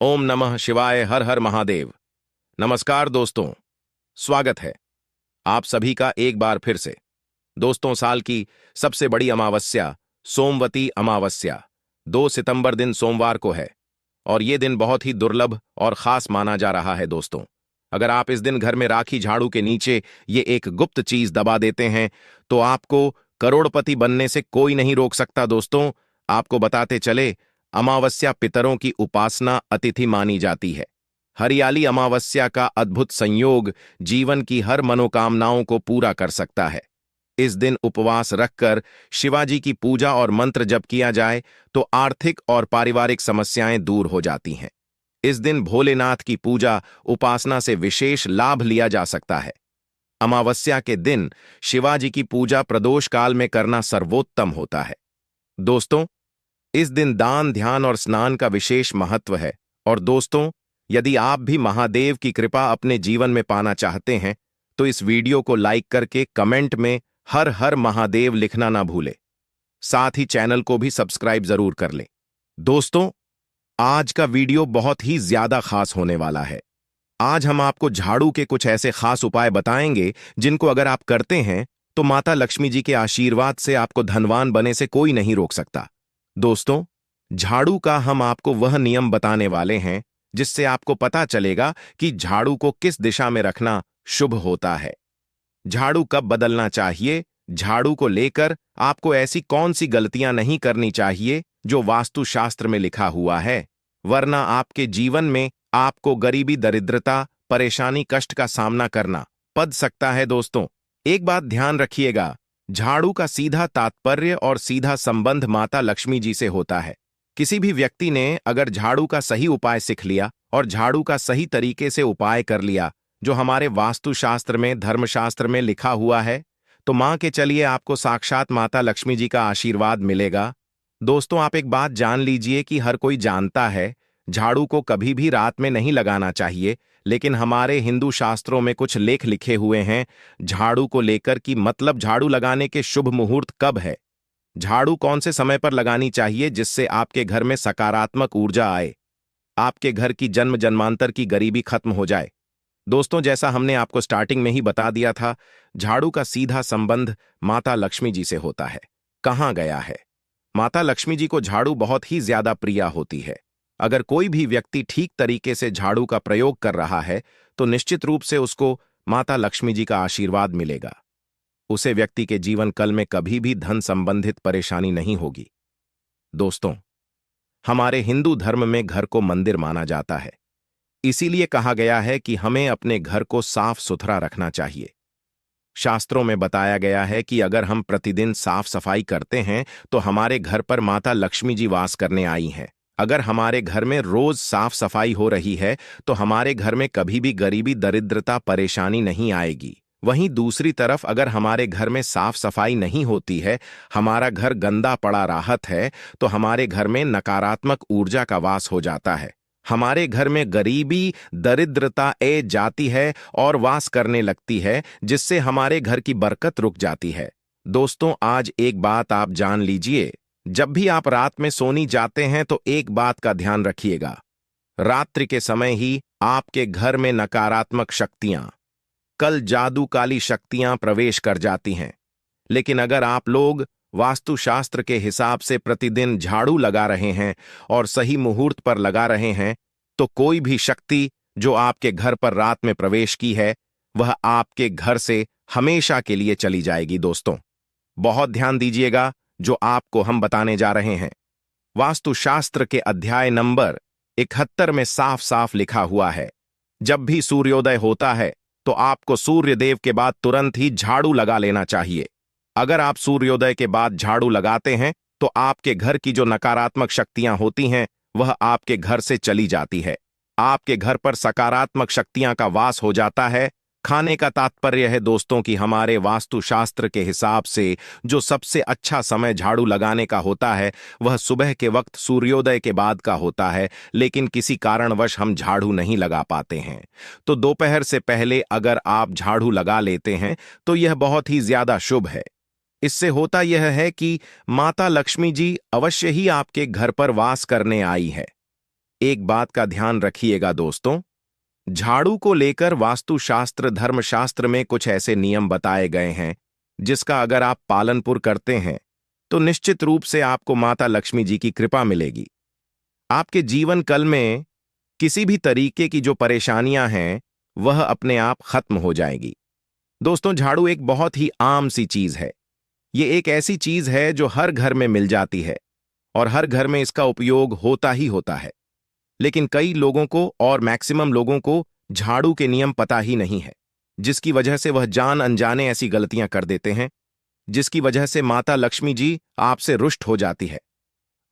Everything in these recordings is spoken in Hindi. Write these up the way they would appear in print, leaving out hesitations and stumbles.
ओम नमः शिवाय। हर हर महादेव। नमस्कार दोस्तों, स्वागत है आप सभी का एक बार फिर से। दोस्तों, साल की सबसे बड़ी अमावस्या सोमवती अमावस्या 2 सितंबर दिन सोमवार को है और ये दिन बहुत ही दुर्लभ और खास माना जा रहा है। दोस्तों, अगर आप इस दिन घर में राखी झाड़ू के नीचे ये एक गुप्त चीज दबा देते हैं तो आपको करोड़पति बनने से कोई नहीं रोक सकता। दोस्तों, आपको बताते चले, अमावस्या पितरों की उपासना अतिथि मानी जाती है। हरियाली अमावस्या का अद्भुत संयोग जीवन की हर मनोकामनाओं को पूरा कर सकता है। इस दिन उपवास रखकर शिवाजी की पूजा और मंत्र जप किया जाए तो आर्थिक और पारिवारिक समस्याएं दूर हो जाती हैं। इस दिन भोलेनाथ की पूजा उपासना से विशेष लाभ लिया जा सकता है। अमावस्या के दिन शिवाजी की पूजा प्रदोष काल में करना सर्वोत्तम होता है। दोस्तों, इस दिन दान, ध्यान और स्नान का विशेष महत्व है। और दोस्तों, यदि आप भी महादेव की कृपा अपने जीवन में पाना चाहते हैं तो इस वीडियो को लाइक करके कमेंट में हर हर महादेव लिखना ना भूले। साथ ही चैनल को भी सब्सक्राइब जरूर कर लें। दोस्तों, आज का वीडियो बहुत ही ज्यादा खास होने वाला है। आज हम आपको झाड़ू के कुछ ऐसे खास उपाय बताएंगे जिनको अगर आप करते हैं तो माता लक्ष्मी जी के आशीर्वाद से आपको धनवान बने से कोई नहीं रोक सकता। दोस्तों, झाड़ू का हम आपको वह नियम बताने वाले हैं जिससे आपको पता चलेगा कि झाड़ू को किस दिशा में रखना शुभ होता है। झाड़ू कब बदलना चाहिए, झाड़ू को लेकर आपको ऐसी कौन सी गलतियां नहीं करनी चाहिए जो वास्तुशास्त्र में लिखा हुआ है, वरना आपके जीवन में आपको गरीबी, दरिद्रता, परेशानी, कष्ट का सामना करना पड़ सकता है। दोस्तों, एक बात ध्यान रखिएगा, झाड़ू का सीधा तात्पर्य और सीधा संबंध माता लक्ष्मी जी से होता है। किसी भी व्यक्ति ने अगर झाड़ू का सही उपाय सीख लिया और झाड़ू का सही तरीके से उपाय कर लिया जो हमारे वास्तुशास्त्र में, धर्मशास्त्र में लिखा हुआ है, तो मान के चलिए आपको साक्षात माता लक्ष्मी जी का आशीर्वाद मिलेगा। दोस्तों, आप एक बात जान लीजिए कि हर कोई जानता है झाड़ू को कभी भी रात में नहीं लगाना चाहिए, लेकिन हमारे हिंदू शास्त्रों में कुछ लेख लिखे हुए हैं झाड़ू को लेकर कि मतलब झाड़ू लगाने के शुभ मुहूर्त कब है, झाड़ू कौन से समय पर लगानी चाहिए जिससे आपके घर में सकारात्मक ऊर्जा आए, आपके घर की जन्म जन्मांतर की गरीबी खत्म हो जाए। दोस्तों, जैसा हमने आपको स्टार्टिंग में ही बता दिया था, झाड़ू का सीधा संबंध माता लक्ष्मी जी से होता है। कहाँ गया है? माता लक्ष्मी जी को झाड़ू बहुत ही ज्यादा प्रिय होती है। अगर कोई भी व्यक्ति ठीक तरीके से झाड़ू का प्रयोग कर रहा है तो निश्चित रूप से उसको माता लक्ष्मी जी का आशीर्वाद मिलेगा। उसे व्यक्ति के जीवन काल में कभी भी धन संबंधित परेशानी नहीं होगी। दोस्तों, हमारे हिंदू धर्म में घर को मंदिर माना जाता है, इसीलिए कहा गया है कि हमें अपने घर को साफ सुथरा रखना चाहिए। शास्त्रों में बताया गया है कि अगर हम प्रतिदिन साफ सफाई करते हैं तो हमारे घर पर माता लक्ष्मी जी वास करने आई हैं। अगर हमारे घर में रोज साफ सफाई हो रही है तो हमारे घर में कभी भी गरीबी, दरिद्रता, परेशानी नहीं आएगी। वहीं दूसरी तरफ अगर हमारे घर में साफ सफाई नहीं होती है, हमारा घर गंदा पड़ा राहत है, तो हमारे घर में नकारात्मक ऊर्जा का वास हो जाता है। हमारे घर में गरीबी, दरिद्रता ए जाती है और वास करने लगती है, जिससे हमारे घर की बरकत रुक जाती है। दोस्तों, आज एक बात आप जान लीजिए, जब भी आप रात में सोने जाते हैं तो एक बात का ध्यान रखिएगा, रात्रि के समय ही आपके घर में नकारात्मक शक्तियां, कल जादू काली शक्तियां प्रवेश कर जाती हैं। लेकिन अगर आप लोग वास्तुशास्त्र के हिसाब से प्रतिदिन झाड़ू लगा रहे हैं और सही मुहूर्त पर लगा रहे हैं तो कोई भी शक्ति जो आपके घर पर रात में प्रवेश की है वह आपके घर से हमेशा के लिए चली जाएगी। दोस्तों, बहुत ध्यान दीजिएगा जो आपको हम बताने जा रहे हैं। वास्तुशास्त्र के अध्याय नंबर 71 में साफ साफ लिखा हुआ है, जब भी सूर्योदय होता है तो आपको सूर्य देव के बाद तुरंत ही झाड़ू लगा लेना चाहिए। अगर आप सूर्योदय के बाद झाड़ू लगाते हैं तो आपके घर की जो नकारात्मक शक्तियां होती हैं वह आपके घर से चली जाती है, आपके घर पर सकारात्मक शक्तियां का वास हो जाता है। खाने का तात्पर्य है दोस्तों कि हमारे वास्तुशास्त्र के हिसाब से जो सबसे अच्छा समय झाड़ू लगाने का होता है वह सुबह के वक्त सूर्योदय के बाद का होता है, लेकिन किसी कारणवश हम झाड़ू नहीं लगा पाते हैं तो दोपहर से पहले अगर आप झाड़ू लगा लेते हैं तो यह बहुत ही ज्यादा शुभ है। इससे होता यह है कि माता लक्ष्मी जी अवश्य ही आपके घर पर वास करने आई है। एक बात का ध्यान रखिएगा दोस्तों, झाड़ू को लेकर वास्तुशास्त्र धर्मशास्त्र में कुछ ऐसे नियम बताए गए हैं जिसका अगर आप पालनपुर करते हैं तो निश्चित रूप से आपको माता लक्ष्मी जी की कृपा मिलेगी। आपके जीवन कल में किसी भी तरीके की जो परेशानियां हैं वह अपने आप खत्म हो जाएगी। दोस्तों, झाड़ू एक बहुत ही आम सी चीज है। ये एक ऐसी चीज है जो हर घर में मिल जाती है और हर घर में इसका उपयोग होता ही होता है। लेकिन कई लोगों को और मैक्सिमम लोगों को झाड़ू के नियम पता ही नहीं है, जिसकी वजह से वह जान अनजाने ऐसी गलतियां कर देते हैं जिसकी वजह से माता लक्ष्मी जी आपसे रुष्ट हो जाती है।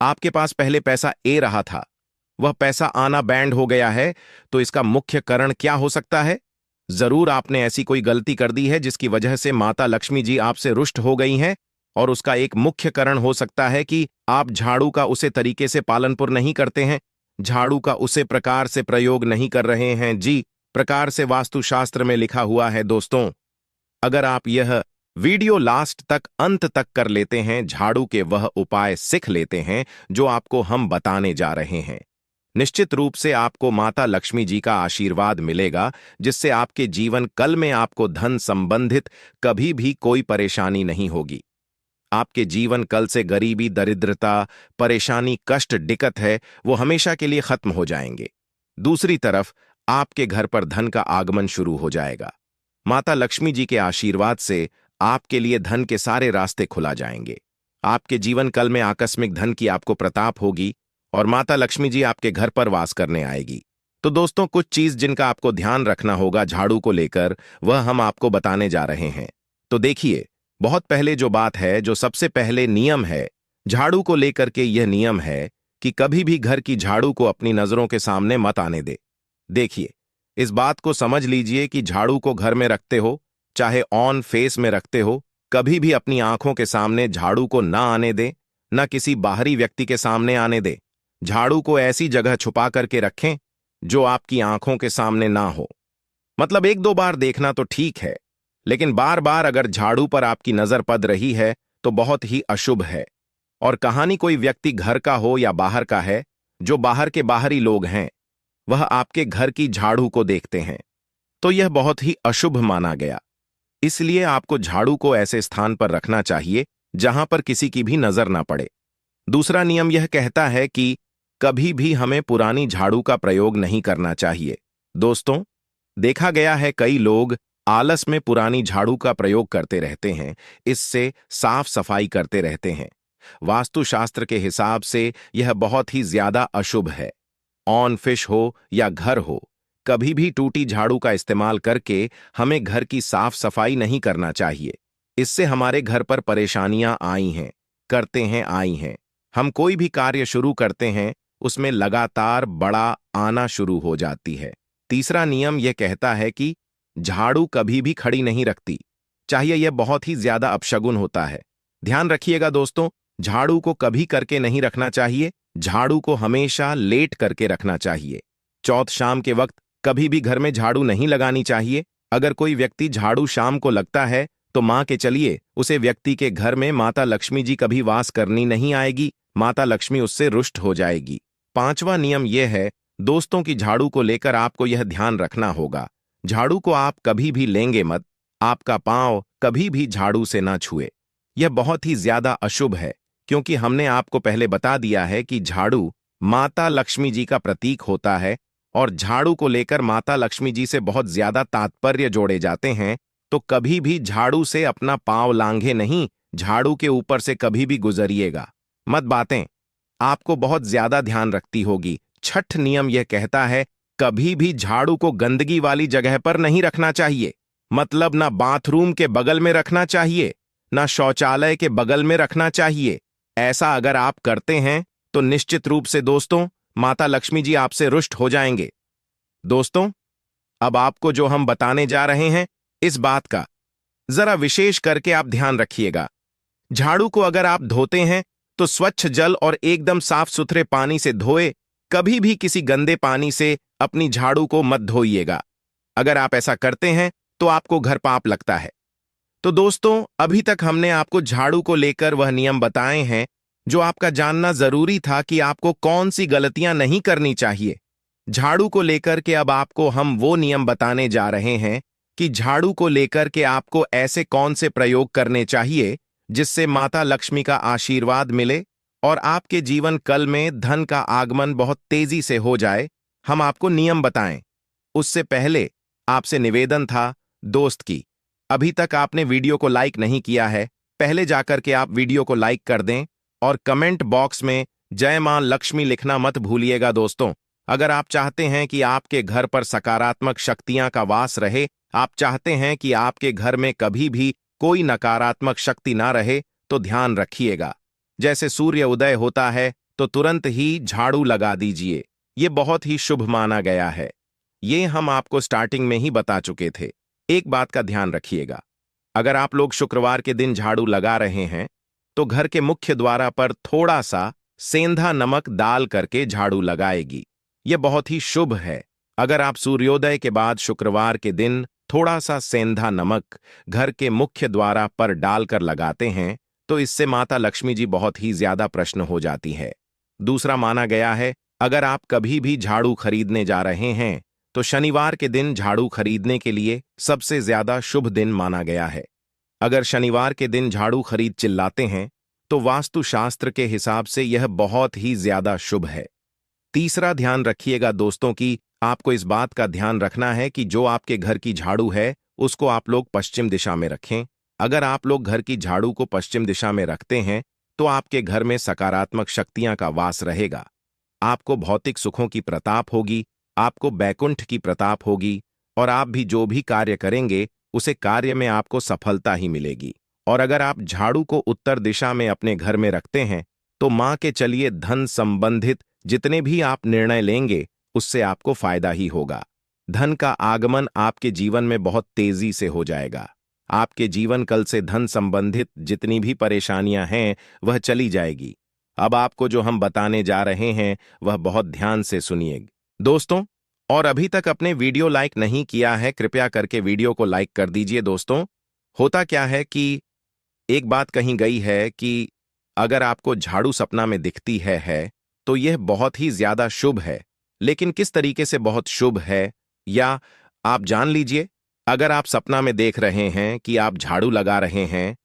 आपके पास पहले पैसा ए रहा था, वह पैसा आना बैंड हो गया है, तो इसका मुख्य कारण क्या हो सकता है? जरूर आपने ऐसी कोई गलती कर दी है जिसकी वजह से माता लक्ष्मी जी आपसे रुष्ट हो गई हैं, और उसका एक मुख्य कारण हो सकता है कि आप झाड़ू का उसे तरीके से पालनपुर नहीं करते हैं, झाड़ू का उसे प्रकार से प्रयोग नहीं कर रहे हैं। जी, प्रकार से वास्तुशास्त्र में लिखा हुआ है दोस्तों। अगर आप यह वीडियो लास्ट तक अंत तक कर लेते हैं, झाड़ू के वह उपाय सीख लेते हैं जो आपको हम बताने जा रहे हैं, निश्चित रूप से आपको माता लक्ष्मी जी का आशीर्वाद मिलेगा, जिससे आपके जीवन कल में आपको धन संबंधित कभी भी कोई परेशानी नहीं होगी। आपके जीवन कल से गरीबी, दरिद्रता, परेशानी, कष्ट, दिक्कत है, वो हमेशा के लिए खत्म हो जाएंगे। दूसरी तरफ आपके घर पर धन का आगमन शुरू हो जाएगा। माता लक्ष्मी जी के आशीर्वाद से आपके लिए धन के सारे रास्ते खुला जाएंगे। आपके जीवन कल में आकस्मिक धन की आपको प्रताप होगी और माता लक्ष्मी जी आपके घर पर वास करने आएगी। तो दोस्तों, कुछ चीज जिनका आपको ध्यान रखना होगा झाड़ू को लेकर, वह हम आपको बताने जा रहे हैं। तो देखिए, बहुत पहले जो बात है, जो सबसे पहले नियम है झाड़ू को लेकर के, यह नियम है कि कभी भी घर की झाड़ू को अपनी नजरों के सामने मत आने दे। देखिए, इस बात को समझ लीजिए कि झाड़ू को घर में रखते हो, चाहे ऑन फेस में रखते हो, कभी भी अपनी आंखों के सामने झाड़ू को ना आने दे, ना किसी बाहरी व्यक्ति के सामने आने दे। झाड़ू को ऐसी जगह छुपा करके रखें जो आपकी आंखों के सामने ना हो। मतलब एक दो बार देखना तो ठीक है, लेकिन बार बार अगर झाड़ू पर आपकी नजर पड़ रही है तो बहुत ही अशुभ है। और कहानी कोई व्यक्ति घर का हो या बाहर का है, जो बाहर के बाहरी लोग हैं वह आपके घर की झाड़ू को देखते हैं, तो यह बहुत ही अशुभ माना गया। इसलिए आपको झाड़ू को ऐसे स्थान पर रखना चाहिए जहां पर किसी की भी नजर ना पड़े। दूसरा नियम यह कहता है कि कभी भी हमें पुरानी झाड़ू का प्रयोग नहीं करना चाहिए। दोस्तों, देखा गया है कई लोग आलस में पुरानी झाड़ू का प्रयोग करते रहते हैं, इससे साफ सफाई करते रहते हैं। वास्तुशास्त्र के हिसाब से यह बहुत ही ज्यादा अशुभ है। ऑन फिश हो या घर हो, कभी भी टूटी झाड़ू का इस्तेमाल करके हमें घर की साफ सफाई नहीं करना चाहिए। इससे हमारे घर पर परेशानियां आई हैं। हम कोई भी कार्य शुरू करते हैं, उसमें लगातार बड़ा आना शुरू हो जाती है। तीसरा नियम यह कहता है कि झाड़ू कभी भी खड़ी नहीं रखती चाहिए, यह बहुत ही ज्यादा अपशगुन होता है। ध्यान रखिएगा दोस्तों, झाड़ू को कभी करके नहीं रखना चाहिए, झाड़ू को हमेशा लेट करके रखना चाहिए। चौथ शाम के वक्त कभी भी घर में झाड़ू नहीं लगानी चाहिए। अगर कोई व्यक्ति झाड़ू शाम को लगता है तो मान के चलिए उसे व्यक्ति के घर में माता लक्ष्मी जी कभी वास करनी नहीं आएगी, माता लक्ष्मी उससे रुष्ट हो जाएगी। पांचवा नियम यह है दोस्तों कि झाड़ू को लेकर आपको यह ध्यान रखना होगा, झाड़ू को आप कभी भी लेंगे मत, आपका पांव कभी भी झाड़ू से ना छुए। यह बहुत ही ज्यादा अशुभ है, क्योंकि हमने आपको पहले बता दिया है कि झाड़ू माता लक्ष्मी जी का प्रतीक होता है और झाड़ू को लेकर माता लक्ष्मी जी से बहुत ज्यादा तात्पर्य जोड़े जाते हैं। तो कभी भी झाड़ू से अपना पांव लांघे नहीं, झाड़ू के ऊपर से कभी भी गुजरिएगा मत। बातें आपको बहुत ज्यादा ध्यान रखती होगी। छठ नियम यह कहता है कभी भी झाड़ू को गंदगी वाली जगह पर नहीं रखना चाहिए। मतलब ना बाथरूम के बगल में रखना चाहिए, ना शौचालय के बगल में रखना चाहिए। ऐसा अगर आप करते हैं तो निश्चित रूप से दोस्तों माता लक्ष्मी जी आपसे रुष्ट हो जाएंगे। दोस्तों, अब आपको जो हम बताने जा रहे हैं इस बात का जरा विशेष करके आप ध्यान रखिएगा। झाड़ू को अगर आप धोते हैं तो स्वच्छ जल और एकदम साफ सुथरे पानी से धोए, कभी भी किसी गंदे पानी से अपनी झाड़ू को मत धोइएगा। अगर आप ऐसा करते हैं तो आपको घर पाप लगता है। तो दोस्तों, अभी तक हमने आपको झाड़ू को लेकर वह नियम बताए हैं जो आपका जानना जरूरी था कि आपको कौन सी गलतियां नहीं करनी चाहिए। झाड़ू को लेकर के अब आपको हम वो नियम बताने जा रहे हैं कि झाड़ू को लेकर के आपको ऐसे कौन से प्रयोग करने चाहिए जिससे माता लक्ष्मी का आशीर्वाद मिले और आपके जीवन कल में धन का आगमन बहुत तेजी से हो जाए। हम आपको नियम बताएं उससे पहले आपसे निवेदन था दोस्त की, अभी तक आपने वीडियो को लाइक नहीं किया है, पहले जाकर के आप वीडियो को लाइक कर दें और कमेंट बॉक्स में जय मां लक्ष्मी लिखना मत भूलिएगा। दोस्तों, अगर आप चाहते हैं कि आपके घर पर सकारात्मक शक्तियां का वास रहे, आप चाहते हैं कि आपके घर में कभी भी कोई नकारात्मक शक्ति ना रहे, तो ध्यान रखिएगा, जैसे सूर्य उदय होता है तो तुरंत ही झाड़ू लगा दीजिए। ये बहुत ही शुभ माना गया है। ये हम आपको स्टार्टिंग में ही बता चुके थे। एक बात का ध्यान रखिएगा, अगर आप लोग शुक्रवार के दिन झाड़ू लगा रहे हैं तो घर के मुख्य द्वार पर थोड़ा सा सेंधा नमक डाल करके झाड़ू लगाएगी। यह बहुत ही शुभ है। अगर आप सूर्योदय के बाद शुक्रवार के दिन थोड़ा सा सेंधा नमक घर के मुख्य द्वार पर डालकर लगाते हैं तो इससे माता लक्ष्मी जी बहुत ही ज्यादा प्रसन्न हो जाती है। दूसरा माना गया है, अगर आप कभी भी झाड़ू खरीदने जा रहे हैं तो शनिवार के दिन झाड़ू खरीदने के लिए सबसे ज्यादा शुभ दिन माना गया है। अगर शनिवार के दिन झाड़ू खरीद चिल्लाते हैं तो वास्तुशास्त्र के हिसाब से यह बहुत ही ज्यादा शुभ है। तीसरा ध्यान रखिएगा दोस्तों कि आपको इस बात का ध्यान रखना है कि जो आपके घर की झाड़ू है उसको आप लोग पश्चिम दिशा में रखें। अगर आप लोग घर की झाड़ू को पश्चिम दिशा में रखते हैं तो आपके घर में सकारात्मक शक्तियां का वास रहेगा, आपको भौतिक सुखों की प्रताप होगी, आपको बैकुंठ की प्रताप होगी और आप भी जो भी कार्य करेंगे उसे कार्य में आपको सफलता ही मिलेगी। और अगर आप झाड़ू को उत्तर दिशा में अपने घर में रखते हैं तो मां के चलिए धन संबंधित जितने भी आप निर्णय लेंगे उससे आपको फायदा ही होगा। धन का आगमन आपके जीवन में बहुत तेजी से हो जाएगा। आपके जीवन कल से धन संबंधित जितनी भी परेशानियां हैं वह चली जाएगी। अब आपको जो हम बताने जा रहे हैं वह बहुत ध्यान से सुनिए दोस्तों, और अभी तक अपने वीडियो लाइक नहीं किया है कृपया करके वीडियो को लाइक कर दीजिए। दोस्तों, होता क्या है कि एक बात कही गई है कि अगर आपको झाड़ू सपना में दिखती है तो यह बहुत ही ज्यादा शुभ है। लेकिन किस तरीके से बहुत शुभ है या आप जान लीजिए। अगर आप सपना में देख रहे हैं कि आप झाड़ू लगा रहे हैं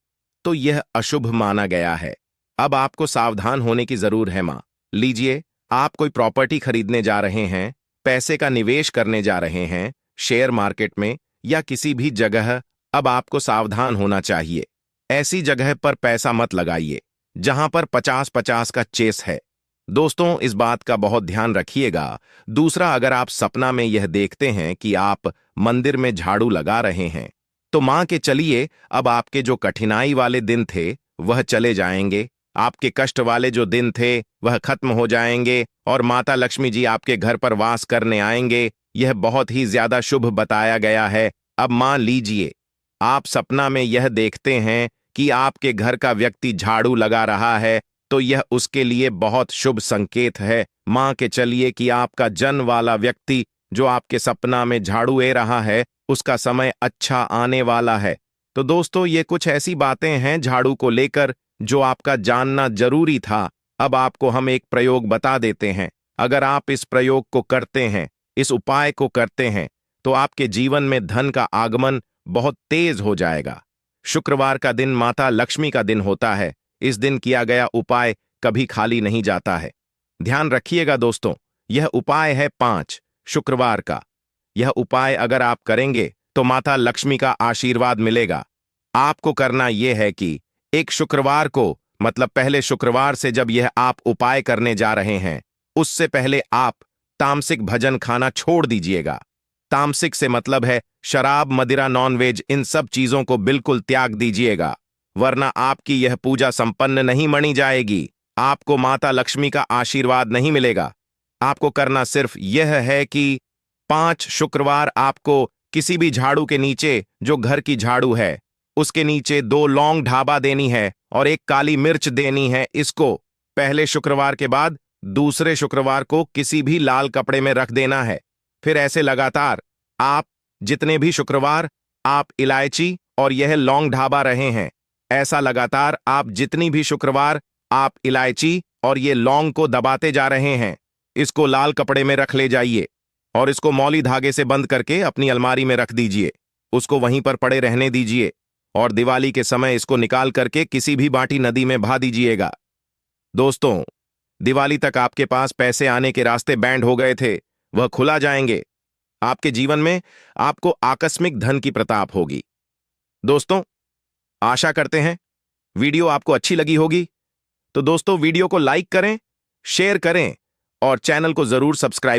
तो यह अशुभ माना गया है। अब आपको सावधान होने की जरूर है। मां लीजिए, आप कोई प्रॉपर्टी खरीदने जा रहे हैं, पैसे का निवेश करने जा रहे हैं शेयर मार्केट में या किसी भी जगह, अब आपको सावधान होना चाहिए। ऐसी जगह पर पैसा मत लगाइए जहां पर 50-50 का चेस है। दोस्तों, इस बात का बहुत ध्यान रखिएगा। दूसरा, अगर आप सपना में यह देखते हैं कि आप मंदिर में झाड़ू लगा रहे हैं तो मां के चलिए अब आपके जो कठिनाई वाले दिन थे वह चले जाएंगे, आपके कष्ट वाले जो दिन थे वह खत्म हो जाएंगे और माता लक्ष्मी जी आपके घर पर वास करने आएंगे। यह बहुत ही ज्यादा शुभ बताया गया है। अब मान लीजिए आप सपना में यह देखते हैं कि आपके घर का व्यक्ति झाड़ू लगा रहा है तो यह उसके लिए बहुत शुभ संकेत है। मां के चलिए कि आपका जन्म वाला व्यक्ति जो आपके सपना में झाड़ू ले रहा है उसका समय अच्छा आने वाला है। तो दोस्तों, ये कुछ ऐसी बातें हैं झाड़ू को लेकर जो आपका जानना जरूरी था। अब आपको हम एक प्रयोग बता देते हैं। अगर आप इस प्रयोग को करते हैं, इस उपाय को करते हैं तो आपके जीवन में धन का आगमन बहुत तेज हो जाएगा। शुक्रवार का दिन माता लक्ष्मी का दिन होता है। इस दिन किया गया उपाय कभी खाली नहीं जाता है। ध्यान रखिएगा दोस्तों, यह उपाय है 5 शुक्रवार का। यह उपाय अगर आप करेंगे तो माता लक्ष्मी का आशीर्वाद मिलेगा। आपको करना यह है कि एक शुक्रवार को, मतलब पहले शुक्रवार से जब यह आप उपाय करने जा रहे हैं उससे पहले आप तामसिक भोजन खाना छोड़ दीजिएगा। तामसिक से मतलब है शराब, मदिरा, नॉनवेज, इन सब चीजों को बिल्कुल त्याग दीजिएगा, वरना आपकी यह पूजा संपन्न नहीं मानी जाएगी। आपको माता लक्ष्मी का आशीर्वाद नहीं मिलेगा। आपको करना सिर्फ यह है कि 5 शुक्रवार आपको किसी भी झाड़ू के नीचे, जो घर की झाड़ू है उसके नीचे 2 लौंग ढाबा देनी है और 1 काली मिर्च देनी है। इसको पहले शुक्रवार के बाद दूसरे शुक्रवार को किसी भी लाल कपड़े में रख देना है। फिर ऐसे लगातार आप जितने भी शुक्रवार आप इलायची और यह लौंग ढाबा रहे हैं, ऐसा लगातार आप जितनी भी शुक्रवार आप इलायची और ये लौंग को दबाते जा रहे हैं। इसको लाल कपड़े में रख ले जाइए और इसको मौली धागे से बंद करके अपनी अलमारी में रख दीजिए। उसको वहीं पर पड़े रहने दीजिए और दिवाली के समय इसको निकाल करके किसी भी बाटी नदी में बहा दीजिएगा। दोस्तों, दिवाली तक आपके पास पैसे आने के रास्ते बैंड हो गए थे, वह खुला जाएंगे। आपके जीवन में आपको आकस्मिक धन की प्रताप होगी। दोस्तों, आशा करते हैं वीडियो आपको अच्छी लगी होगी। तो दोस्तों, वीडियो को लाइक करें, शेयर करें और चैनल को जरूर सब्सक्राइब